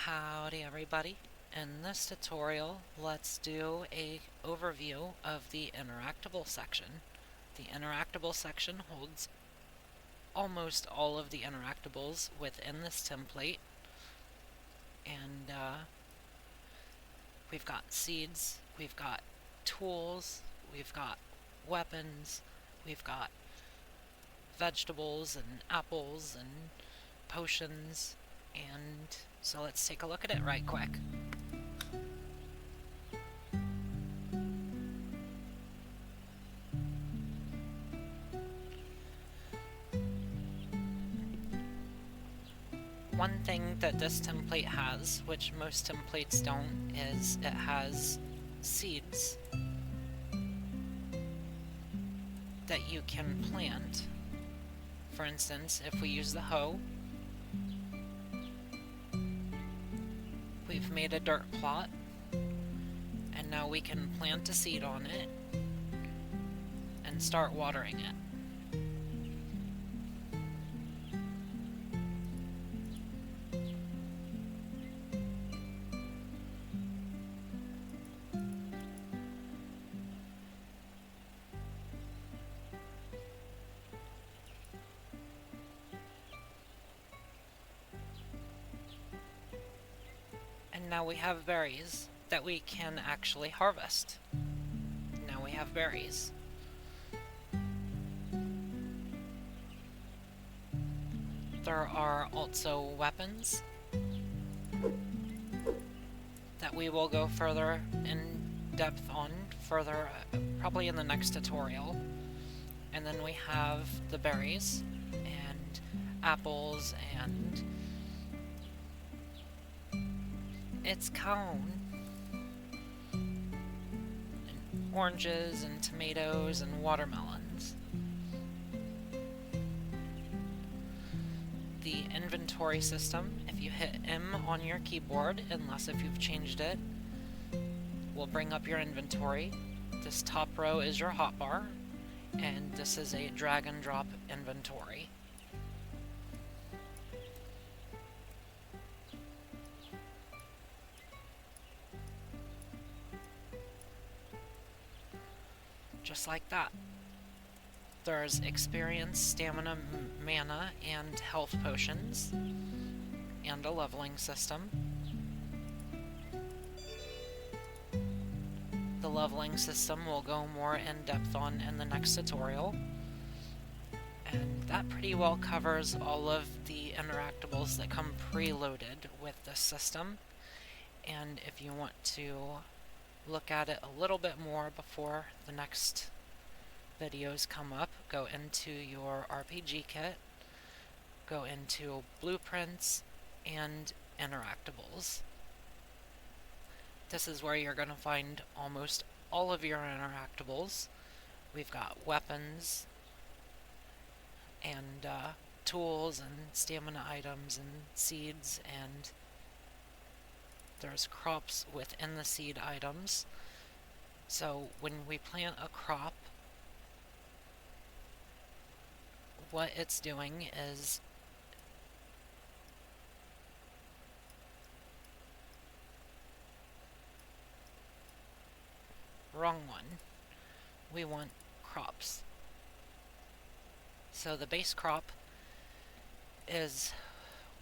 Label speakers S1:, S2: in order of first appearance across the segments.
S1: Howdy everybody. In this tutorial, let's do a overview of the interactable section. The interactable section holds almost all of the interactables within this template. And we've got seeds, we've got tools, we've got weapons, we've got vegetables and apples and potions, and so let's take a look at it right quick. One thing that this template has, which most templates don't, is it has seeds that you can plant. For instance, if we use the hoe, we've made a dirt plot, and now we can plant a seed on it and start watering it. And now we have berries that we can actually harvest. Now we have berries. There are also weapons that we will go further in depth on probably in the next tutorial. And then we have the berries and apples and it's cone, and oranges and tomatoes and watermelons. The inventory system, if you hit M on your keyboard, unless if you've changed it, will bring up your inventory. This top row is your hotbar, and this is a drag and drop inventory. Just like that. There's experience, stamina, mana, and health potions, and a leveling system. The leveling system we'll go more in depth on in the next tutorial. And that pretty well covers all of the interactables that come preloaded with this system. And if you want to look at it a little bit more before the next videos come up, go into your RPG kit, go into blueprints and interactables. This is where you're going to find almost all of your interactables. We've got weapons and tools and stamina items and seeds, and there's crops within the seed items. So when we plant a crop, what it's doing is wrong one. We want crops. So the base crop is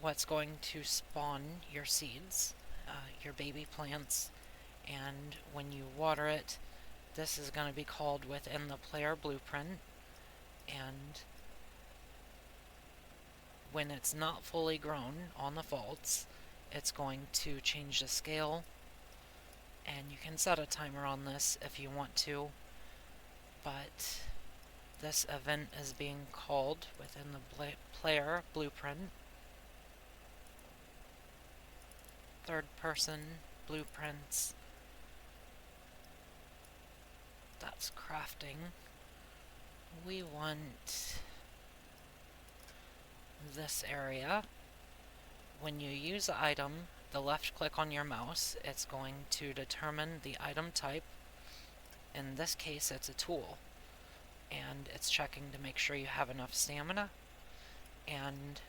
S1: what's going to spawn your seeds, your baby plants, and when you water it, this is going to be called within the player blueprint, and when it's not fully grown on the faults, it's going to change the scale, and you can set a timer on this if you want to, but this event is being called within the player blueprint. Third person blueprints. That's crafting. We want this area. When you use an item, the left click on your mouse, it's going to determine the item type. In this case, it's a tool, and it's checking to make sure you have enough stamina, and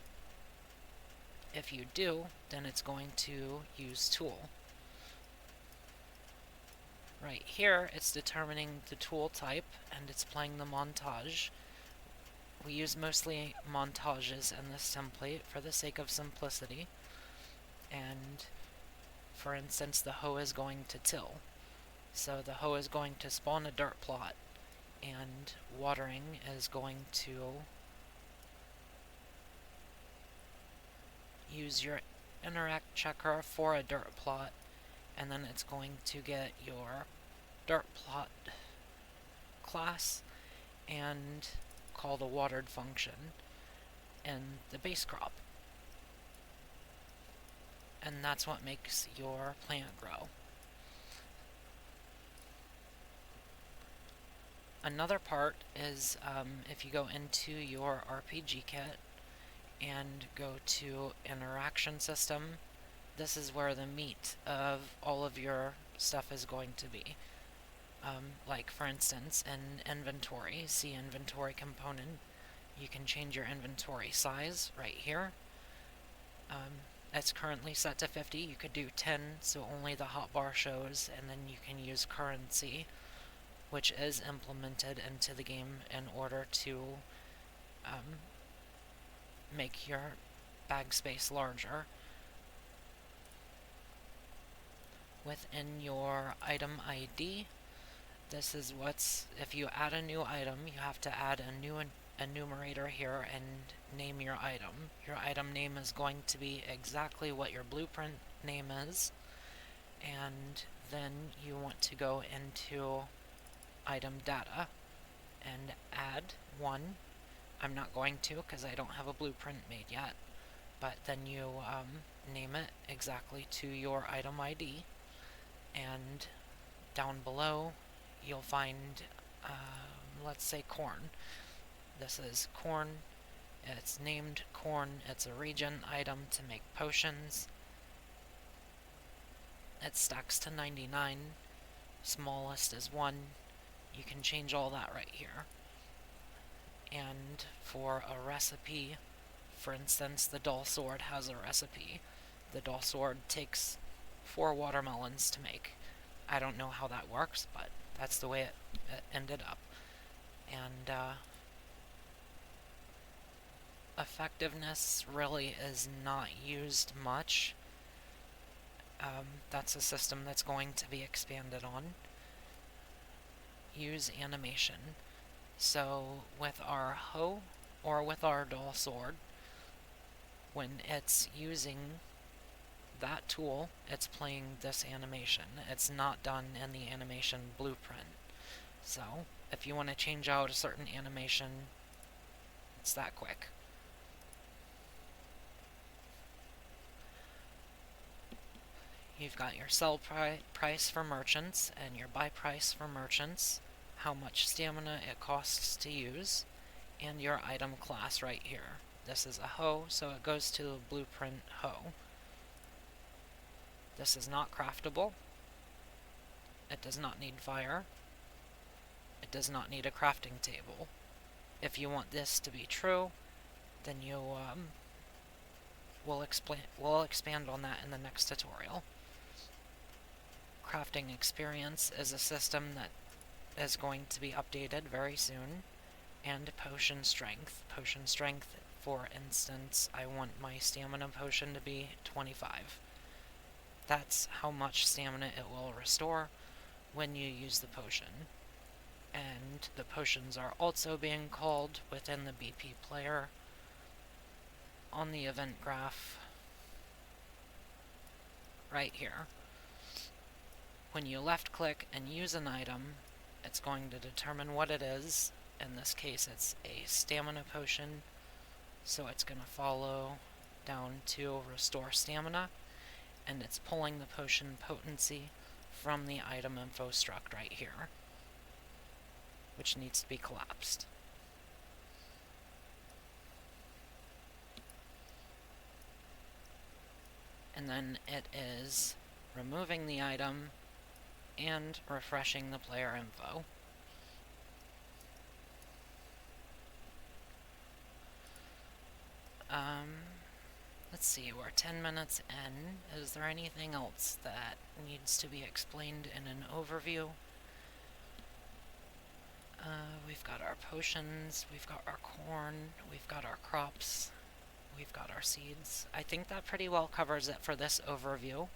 S1: If you do, then it's going to use tool. Right here, it's determining the tool type, and it's playing the montage. We use mostly montages in this template for the sake of simplicity. And, for instance, the hoe is going to till. So the hoe is going to spawn a dirt plot, and watering is going to use your interact checker for a dirt plot, and then it's going to get your dirt plot class and call the watered function in the base crop. And that's what makes your plant grow. Another part is if you go into your RPG kit and go to interaction system, this is where the meat of all of your stuff is going to be. Like for instance, in inventory, see inventory component, you can change your inventory size right here. It's currently set to 50, you could do 10, so only the hotbar shows, and then you can use currency, which is implemented into the game in order to make your bag space larger. Within your item ID, this is if you add a new item, you have to add a new enumerator here and name your item. Your item name is going to be exactly what your blueprint name is, and then you want to go into item data and add 1. I'm not going to because I don't have a blueprint made yet, but then you name it exactly to your item ID, and down below you'll find, let's say, corn. This is corn. It's named corn. It's a regen item to make potions. It stacks to 99. Smallest is 1. You can change all that right here. And for a recipe, for instance, the dull sword has a recipe. The dull sword takes 4 watermelons to make. I don't know how that works, but that's the way it ended up. And effectiveness really is not used much. That's a system that's going to be expanded on. Use animation. So with our hoe or with our dull sword, when it's using that tool, it's playing this animation. It's not done in the animation blueprint. So if you want to change out a certain animation, it's that quick. You've got your sell price for merchants and your buy price for merchants, how much stamina it costs to use, and your item class right here. This is a hoe, so it goes to the blueprint hoe. This is not craftable. It does not need fire. It does not need a crafting table. If you want this to be true, then we'll expand on that in the next tutorial. Crafting experience is a system that is going to be updated very soon, and potion strength. Potion strength, for instance, I want my stamina potion to be 25. That's how much stamina it will restore when you use the potion. And the potions are also being called within the BP player on the event graph right here. When you left click and use an item, it's going to determine what it is. In this case, it's a stamina potion, so it's going to follow down to restore stamina, and it's pulling the potion potency from the item info struct right here, which needs to be collapsed. And then it is removing the item and refreshing the player info. Let's see, we're 10 minutes in. Is there anything else that needs to be explained in an overview? We've got our potions, we've got our corn, we've got our crops, we've got our seeds. I think that pretty well covers it for this overview,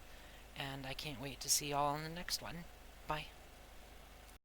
S1: and I can't wait to see y'all in the next one. Bye.